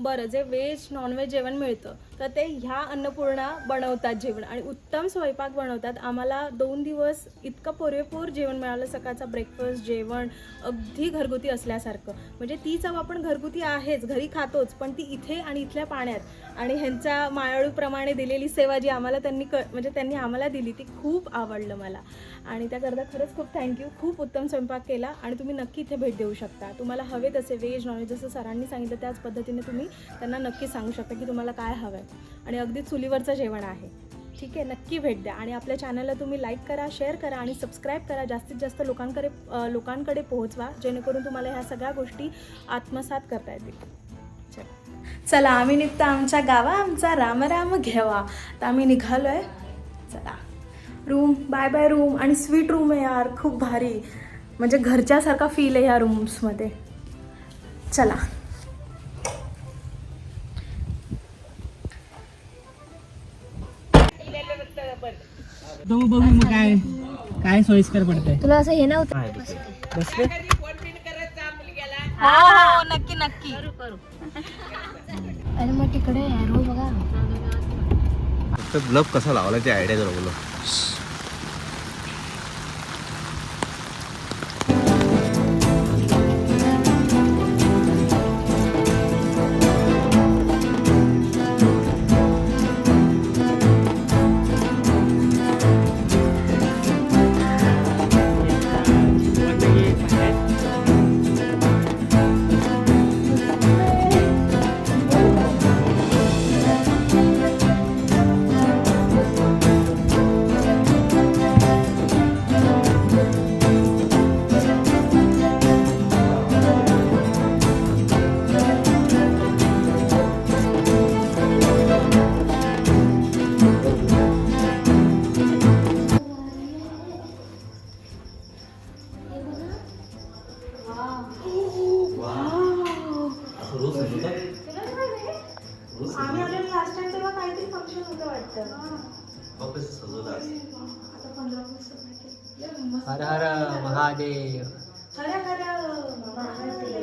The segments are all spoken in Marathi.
बरं जे व्हेज नॉनव्हेज जेवण मिळतं तर ते ह्या अन्नपूर्णा बनवतात जेवण आणि उत्तम स्वयंपाक बनवतात. आम्हाला 2 दिवस इतकं पुरेपूर जेवण मिळालं. सकाळचा ब्रेकफास्ट जेवण अगदी घरगुती असल्यासारखं. म्हणजे ती चव आपण घरगुती आहेच, घरी खातोच, पण ती इथे आणि इथल्या पाण्यात आणि ह्यांच्या मायाळूप्रमाणे दिलेली सेवा जी आम्हाला त्यांनी आम्हाला दिली ती खूप आवडलं मला. आणि त्याकरता खरंच खूप थँक्यू. खूप उत्तम स्वयंपाक केला आणि तुम्ही नक्की इथे भेट देऊ शकता. तुम्हाला हवे तसे व्हेज नॉनव्हेज जसं सरांनी सांगितलं त्याच पद्धतीने तुम्ही त्यांना नक्की सांगू शकता की तुम्हाला काय हवं आहे. आणि अगदी चुलीवरचं जेवण आहे. ठीक आहे, नक्की भेट द्या. आणि आपल्या चॅनलला तुम्ही लाईक करा, शेअर करा आणि सबस्क्राईब करा. जास्तीत जास्त लोकांकडे पोहोचवा जेणेकरून तुम्हाला ह्या सगळ्या गोष्टी आत्मसात करता येतील. चला आम्ही निघतो आमच्या गावा, आमचा राम घेवा. तर आम्ही निघालो आहे. चला रूम, बाय बाय रूम. आणि स्वीट रूम आहे यार, खूप भारी. म्हणजे घरच्यासारखा फील आहे ह्या रूम्समध्ये. चला बघू मग काय काय सोयीस्कर पडतंय. तुला असं हे नव्हतं. हो नक्की नक्की करू. अरे मग तिकडे एरो बघा. फक्त ब्लब कसा लावला ते आयडिया करा बोला. आम्ही आलेलो लास्ट टाइम तेव्हा काहीतरी फंक्शन होतं वाटतं. हर हर महादेव. खरं महादेव.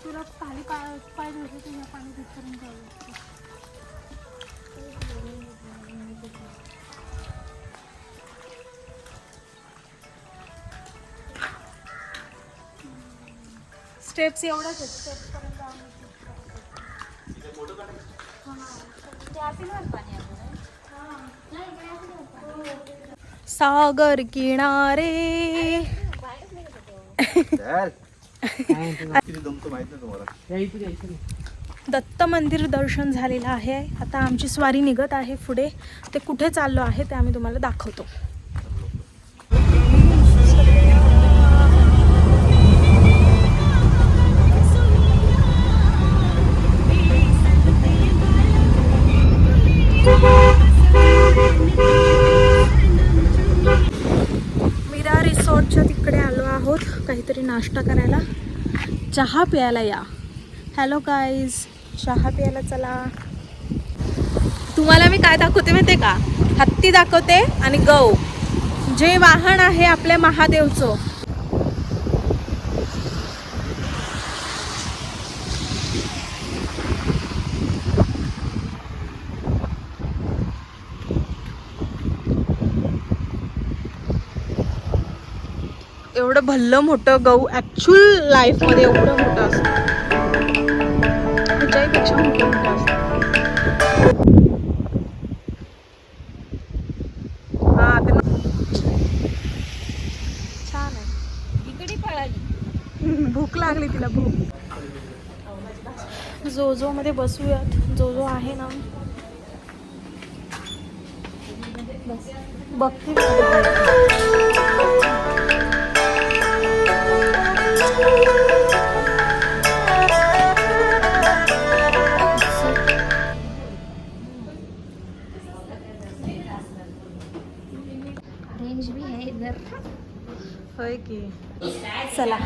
तुला खाली पाय धुतले तुझ्या पाणी तिथपर्यंत जाऊ. स्टेप्स एवढाच आहेत. स्टेप्सपर्यंत सागर किनारे. दत्त मंदिर दर्शन झालेलं आहे. आता आमची स्वारी निघत आहे पुढे. ते कुठे चाललो आहे ते आम्ही तुम्हाला दाखवतो. मीरा रिसॉर्टच्या तिकडे आलो आहोत काहीतरी नाश्ता करायला. चहा प्यायला या. हॅलो गाईज, चहा प्यायला चला. तुम्हाला मी काय दाखवते माहिती का? हत्ती दाखवते आणि गौ, जे वाहन आहे आपल्या महादेवचं. एवढं भल्लं मोठं गहू ऍक्च्युअल लाईफ मध्ये एवढं मोठं असतं, ह्याच्यापेक्षा मोठं असतं. हा ते छान आहे. इकडे पळाली. भूक लागली तिला, भूक. जो मध्ये बसूयात. जो आहे ना, बघते. रेंज भी है इधर. होय की. चला.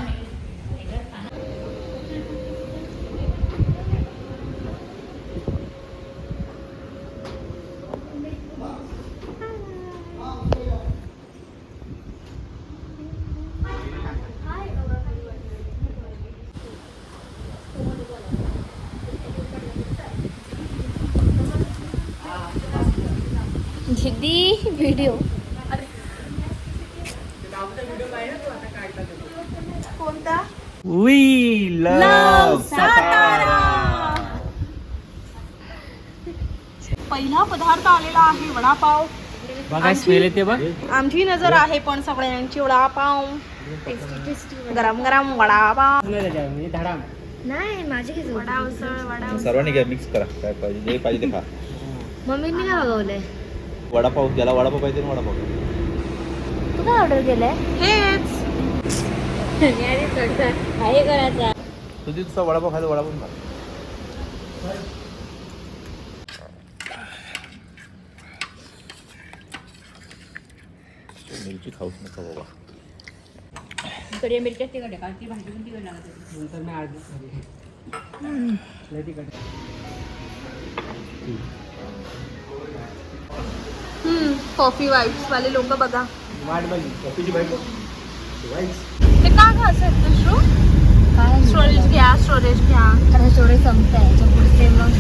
दीदी व्हिडिओ. कोणता? वी लव सातारा. पहिला पदार्थ आलेला आहे वडापाव. बघा स्मेल येते बघ. आमची नजर आहे पण सगळ्यांची वडापाव. गरम गरम वडापाव. धडाम. नाही माझे किती वडा उसळ, वडा उसळ. सर्वांनी घ्या, मिक्स करा. काय पाहिजे, जे पाहिजे ते खा. मम्मीने काय मागवलंय? वडापाव, ज्याला वडापाव पाहिजे ना वडापाव. तू काय ऑर्डर केलंय? हेच. काय करायचा? तुझी तुझा वडापाव खायला वडापाव खा. मिरची खाऊच नका बाबा. इकडे मिरच्या तिकडे कारण ती भाजी पण तिकडे लागते. नंतर मी अर्धी तिकडे. कॉफी वाईट्स वाले लोक बघा. वाट बघी कॉफीची बायको. ते का घासत दुसरू? काय स्टोरेज घ्या, स्टोरेज घ्या. अरे थोडे संपत आहे याच्या पुढचे मग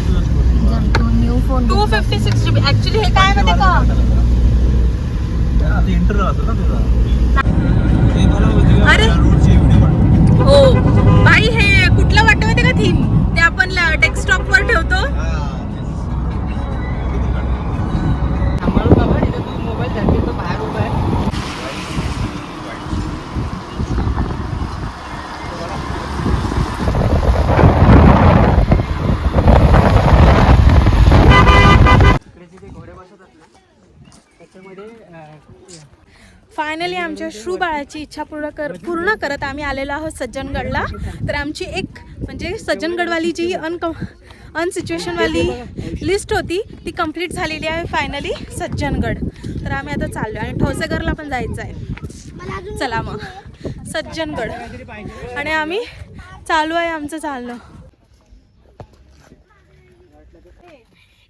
जर तू न्यू फोन 256 GB. ऍक्च्युली हे काय माहिती का? आता इंटरव्ह्यू असतो ना तुझा. अरे हो भाई, हे कुठलं वाटतं माहिती का थीम? ते आपण डेस्कटॉप वर ठेवतो. बाबा इथे तू मोबाईल धरते तो बाहेर उभा आहे. घोडे बसतात ना त्याच्यामध्ये फायनली आमच्या श्रू बाळाची इच्छा पूर्ण करत आम्ही आलेलो आहोत सज्जनगडला. तर आमची एक म्हणजे सज्जनगडवाली जी अनसिच्युएशनवाली लिस्ट होती ती कंप्लीट झालेली आहे फायनली सज्जनगड. तर आम्ही आता चाललो आणि ठोसेघरला पण जायचं आहे. चला मग सज्जनगड. आणि आम्ही चालू आहे आमचं चाललं.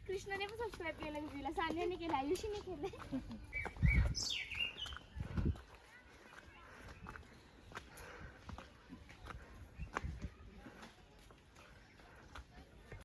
कृष्णाने पण सबस्क्राईब केलं, सान्याने केलं, आयुषीने केलं.